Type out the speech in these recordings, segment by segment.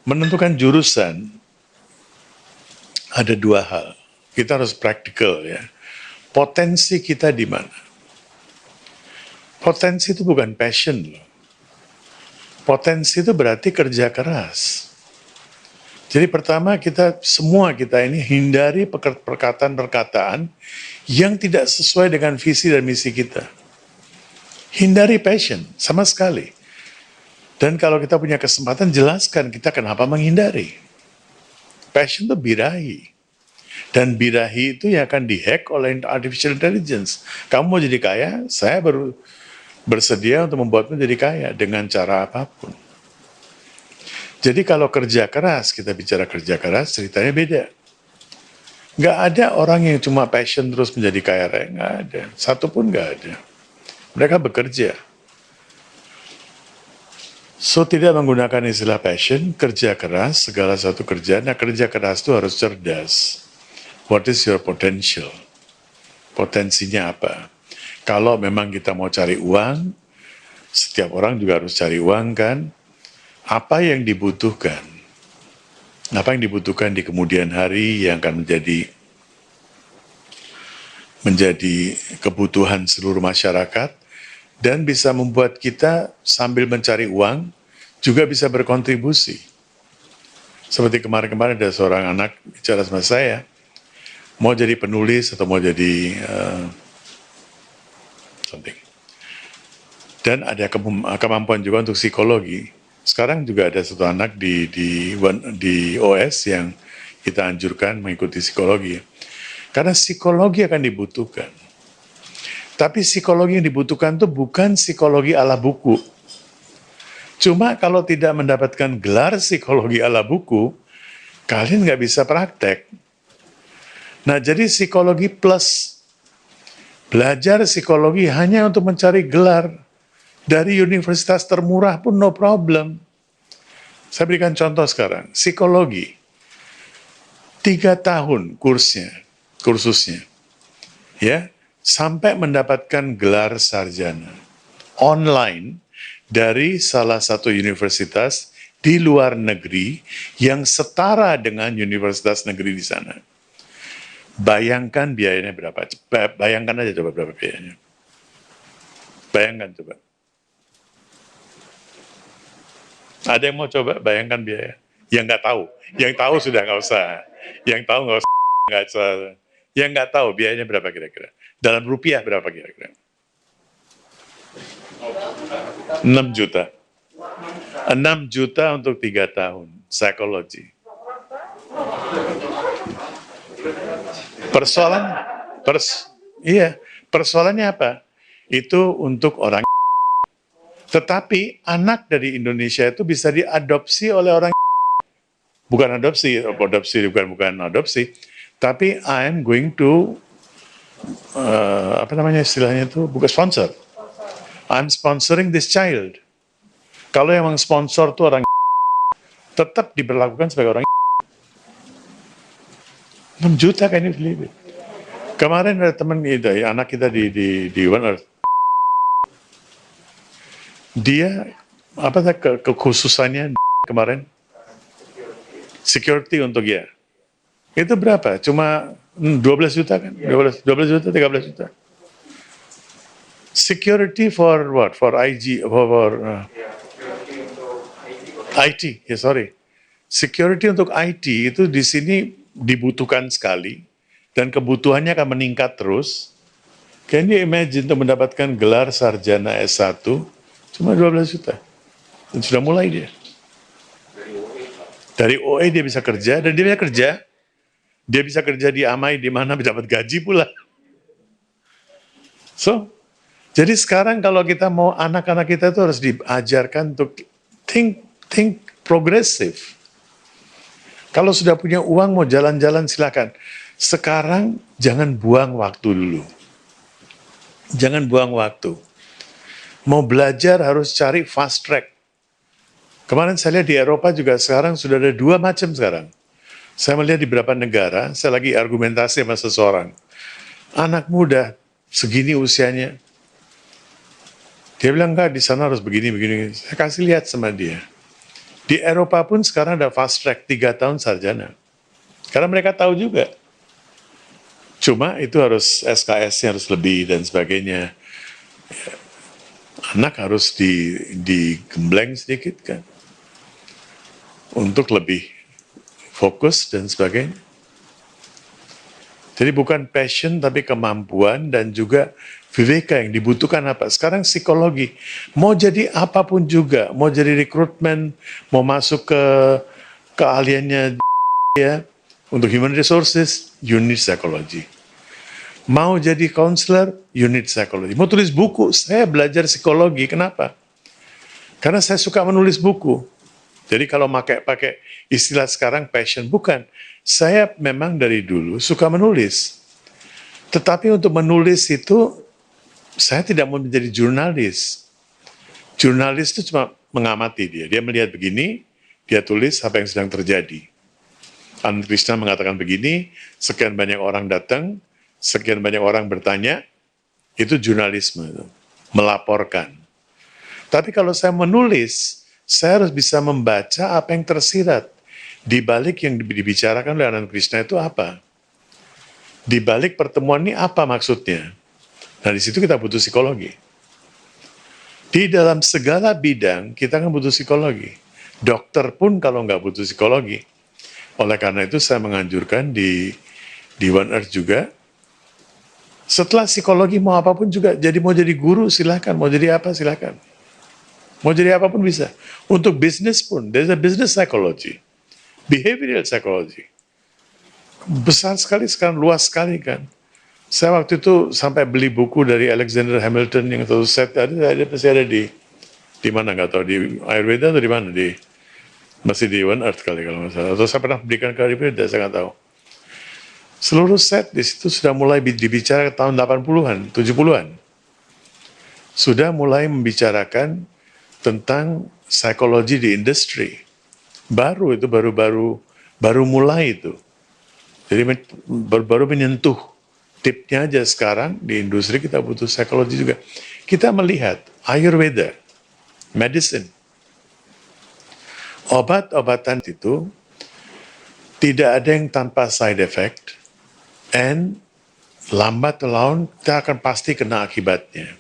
Menentukan jurusan ada dua hal. Kita harus praktikal ya. Potensi kita di mana? Potensi itu bukan passion loh. Potensi itu berarti kerja keras. Jadi pertama semua kita ini hindari perkataan-perkataan yang tidak sesuai dengan visi dan misi kita. Hindari passion sama sekali. Dan kalau kita punya kesempatan, jelaskan kita kenapa menghindari. Passion itu birahi. Dan birahi itu yang akan dihack oleh artificial intelligence. Kamu mau jadi kaya, saya bersedia untuk membuatmu jadi kaya dengan cara apapun. Jadi kalau kerja keras, kita bicara kerja keras, ceritanya beda. Nggak ada orang yang cuma passion terus menjadi kaya raya, nggak ada. Satu pun nggak ada. Mereka bekerja. So, tidak menggunakan istilah passion, kerja keras, segala satu kerjaan. Nah, kerja keras itu harus cerdas. What is your potential? Potensinya apa? Kalau memang kita mau cari uang, setiap orang juga harus cari uang kan? Apa yang dibutuhkan? Apa yang dibutuhkan di kemudian hari yang akan menjadi kebutuhan seluruh masyarakat, dan bisa membuat kita sambil mencari uang juga bisa berkontribusi. Seperti kemarin-kemarin ada seorang anak bicara sama saya, mau jadi penulis atau mau jadi something. Dan ada kemampuan juga untuk psikologi. Sekarang juga ada satu anak di OS yang kita anjurkan mengikuti psikologi. Karena psikologi akan dibutuhkan. Tapi psikologi yang dibutuhkan itu bukan psikologi ala buku. Cuma kalau tidak mendapatkan gelar psikologi ala buku, kalian nggak bisa praktek. Nah, jadi psikologi plus. Belajar psikologi hanya untuk mencari gelar. Dari universitas termurah pun no problem. Saya berikan contoh sekarang. Psikologi. 3 tahun kursusnya. Ya. Sampai mendapatkan gelar sarjana online dari salah satu universitas di luar negeri yang setara dengan universitas negeri di sana. Bayangkan biayanya berapa? Bayangkan aja coba berapa biayanya. Bayangkan coba. Ada yang mau coba bayangkan biaya? Yang nggak tahu. Yang tahu sudah nggak usah. Yang tahu nggak usah. Yang nggak tahu biayanya berapa kira-kira? Dalam rupiah berapa kira-kira? 6 juta. 6 juta untuk 3 tahun. Psikologi. Persoalannya apa? Itu untuk orang. Tetapi anak dari Indonesia itu bisa diadopsi oleh orang. Bukan adopsi, bukan adopsi. Tapi I'm going to apa namanya istilahnya itu, bukan sponsor. I'm sponsoring this child. Kalau yang sponsor itu orang tetap diberlakukan sebagai orang 6 juta kan ini. Kemarin ada teman kita, anak kita di One Earth. Dia apa kekhususannya kemarin? Security untuk dia. Itu berapa? Cuma 12 juta kan? 12 juta, 13 juta. Security for what? For IG, for IT, ya sorry. Security untuk IT itu di sini dibutuhkan sekali dan kebutuhannya akan meningkat terus. Can you imagine untuk mendapatkan gelar sarjana S1 cuma 12 juta? Dan sudah mulai dia. Dari OE dia bisa kerja dan dia bisa kerja. Dia bisa kerja di Amai di mana dapat gaji pula. So, jadi sekarang kalau kita mau anak-anak kita itu harus diajarkan untuk think progresif. Kalau sudah punya uang mau jalan-jalan silakan. Sekarang jangan buang waktu dulu. Jangan buang waktu. Mau belajar harus cari fast track. Kemarin saya lihat di Eropa juga sekarang sudah ada 2 macam sekarang. Saya melihat di beberapa negara, saya lagi argumentasi sama seseorang. Anak muda, segini usianya. Dia bilang, enggak, di sana harus begini. Saya kasih lihat sama dia. Di Eropa pun sekarang ada fast track 3 tahun sarjana. Karena mereka tahu juga. Cuma itu harus SKS-nya harus lebih dan sebagainya. Anak harus digembleng sedikit kan. Untuk lebih fokus dan sebagainya. Jadi bukan passion tapi kemampuan dan juga viveka yang dibutuhkan apa. Sekarang psikologi, mau jadi apapun juga, mau jadi rekrutmen, mau masuk ke keahliannya dia, untuk human resources, you need psychology. Mau jadi counselor, you need psychology. Mau tulis buku, saya belajar psikologi, kenapa? Karena saya suka menulis buku. Jadi kalau pakai istilah sekarang passion, bukan. Saya memang dari dulu suka menulis. Tetapi untuk menulis itu, saya tidak mau menjadi jurnalis. Jurnalis itu cuma mengamati dia. Dia melihat begini, dia tulis apa yang sedang terjadi. Anand Krishna mengatakan begini, sekian banyak orang datang, sekian banyak orang bertanya, itu jurnalisme, itu. Melaporkan. Tapi kalau saya menulis, saya harus bisa membaca apa yang tersirat. Di balik yang dibicarakan oleh Anand Krishna itu apa? Di balik pertemuan ini apa maksudnya? Nah, di situ kita butuh psikologi. Di dalam segala bidang, kita kan butuh psikologi. Dokter pun kalau nggak butuh psikologi. Oleh karena itu, saya menganjurkan di One Earth juga, setelah psikologi mau apapun juga, mau jadi guru silahkan, mau jadi apa silahkan. Mau jadi apapun bisa. Untuk bisnis pun, there's a business psychology. Behavioral psychology. Besar sekali sekarang, luas sekali kan. Saya waktu itu sampai beli buku dari Alexander Hamilton yang satu set, masih ada di mana nggak tahu, di Ayurveda atau di mana, masih di One Earth kali kalau nggak salah. Atau saya pernah belikan ke Ayurveda, saya nggak tahu. Seluruh set di situ sudah mulai dibicara tahun 80-an, 70-an. Sudah mulai membicarakan tentang psikologi di industri. Baru mulai itu. Jadi baru menyentuh tipnya aja sekarang di industri kita butuh psikologi juga. Kita melihat Ayurveda, medicine, obat-obatan itu tidak ada yang tanpa side effect, and lambat laun kita akan pasti kena akibatnya.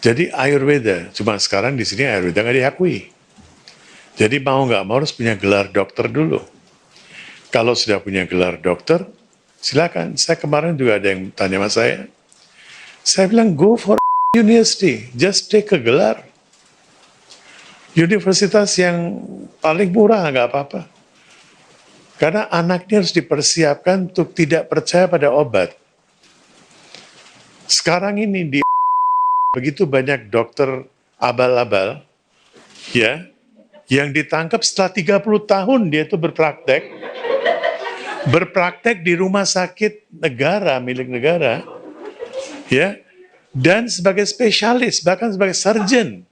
Jadi Ayurveda, cuma sekarang di sini Ayurveda nggak diakui. Jadi mau nggak mau harus punya gelar dokter dulu. Kalau sudah punya gelar dokter, silakan. Saya kemarin juga ada yang tanya sama saya. Saya bilang, go for university, just take a gelar. Universitas yang paling murah, nggak apa-apa. Karena anaknya harus dipersiapkan untuk tidak percaya pada obat. Sekarang ini begitu banyak dokter abal-abal, ya, yang ditangkap setelah 30 tahun dia itu berpraktek di rumah sakit negara, milik negara, ya, dan sebagai spesialis, bahkan sebagai surgeon.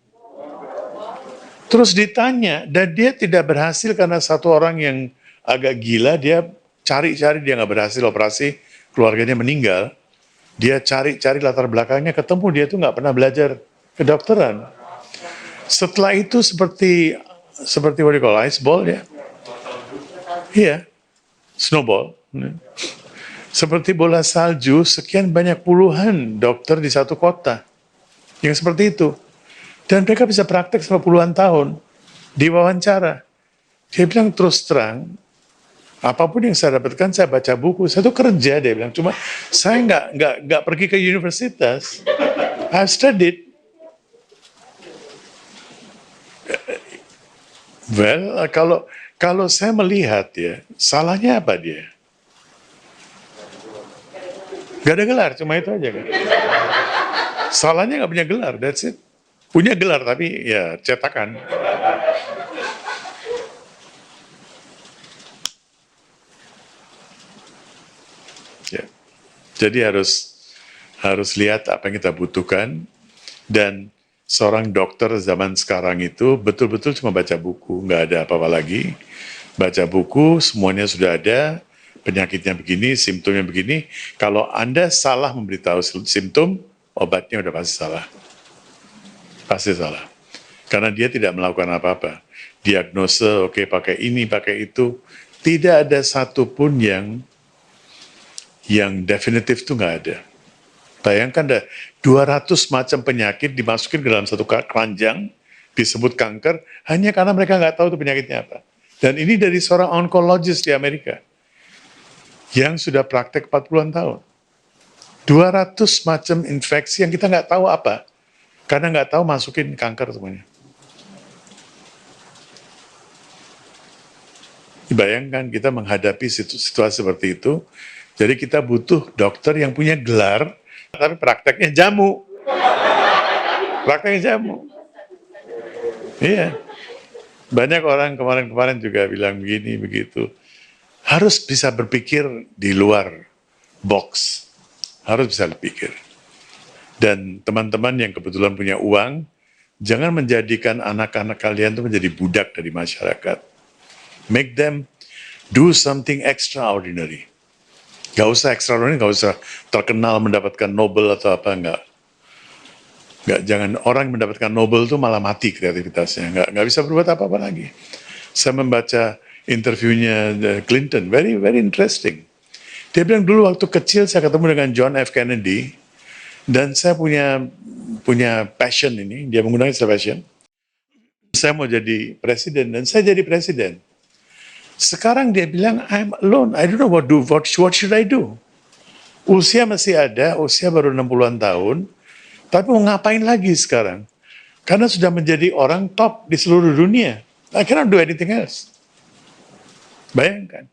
Terus ditanya, dan dia tidak berhasil karena satu orang yang agak gila, dia cari-cari, dia nggak berhasil operasi, keluarganya meninggal, dia cari-cari latar belakangnya, ketemu dia tuh nggak pernah belajar kedokteran. Setelah itu seperti what do you call, ice ball ya, iya, snowball, seperti bola salju, sekian banyak puluhan dokter di satu kota yang seperti itu, dan mereka bisa praktek selama puluhan tahun. Diwawancara, dia bilang terus terang, apapun yang saya dapatkan, saya baca buku, saya tuh kerja, dia bilang, cuma saya nggak pergi ke universitas, I've studied. Well, kalau saya melihat ya, salahnya apa dia? Gak ada gelar, cuma itu aja kan. Salahnya nggak punya gelar, that's it. Punya gelar tapi ya cetakan. Ya. Jadi harus lihat apa yang kita butuhkan, dan seorang dokter zaman sekarang itu betul-betul cuma baca buku, nggak ada apa-apa lagi. Baca buku, semuanya sudah ada, penyakitnya begini, simptomnya begini. Kalau Anda salah memberitahu simptom, obatnya udah pasti salah. Pasti salah. Karena dia tidak melakukan apa-apa. diagnose, oke pakai ini, pakai itu. Tidak ada satupun yang definitif tuh nggak ada. Bayangkan ada 200 macam penyakit dimasukin ke dalam satu keranjang, disebut kanker, hanya karena mereka nggak tahu itu penyakitnya apa. Dan ini dari seorang onkologis di Amerika, yang sudah praktek 40-an tahun. 200 macam infeksi yang kita nggak tahu apa, karena nggak tahu masukin kanker semuanya. Bayangkan kita menghadapi situasi seperti itu, jadi kita butuh dokter yang punya gelar, tapi prakteknya jamu. Prakteknya jamu. Iya. Banyak orang kemarin-kemarin juga bilang begini, begitu. Harus bisa berpikir di luar box. Harus bisa berpikir. Dan teman-teman yang kebetulan punya uang, jangan menjadikan anak-anak kalian itu menjadi budak dari masyarakat. Make them do something extraordinary. Gak usah extraordinary, gak usah terkenal mendapatkan Nobel atau apa, enggak. Jangan orang yang mendapatkan Nobel itu malah mati kreativitasnya, nggak bisa berbuat apa-apa lagi. Saya membaca interviewnya Clinton, very very interesting. Dia bilang dulu waktu kecil saya ketemu dengan John F. Kennedy dan saya punya passion ini, dia menggunakan istilah passion. Saya mau jadi presiden dan saya jadi presiden. Sekarang dia bilang I'm alone, I don't know what should I do. Usia masih ada, usia baru 60-an tahun. Tapi mau ngapain lagi sekarang? Karena sudah menjadi orang top di seluruh dunia. I cannot do anything else. Bayangkan.